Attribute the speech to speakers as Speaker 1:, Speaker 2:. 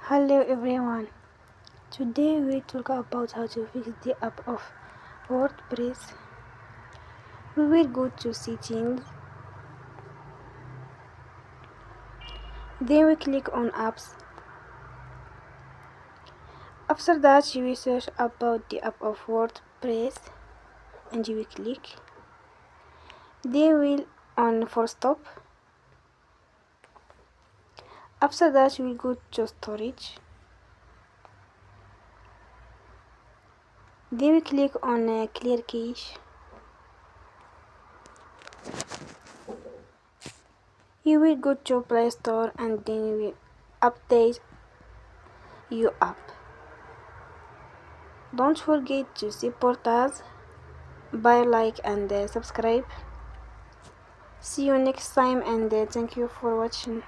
Speaker 1: Hello everyone. Today we talk about how to fix the app of WordPress. We will go to settings, then we click on apps. After that you will search about the app of WordPress and you will click. Then we will on for stop. After that we will go to storage. Then we click on clear cache. You will go to Play Store and then you will update your app. Don't forget to support us by like and subscribe. See you next time and thank you for watching.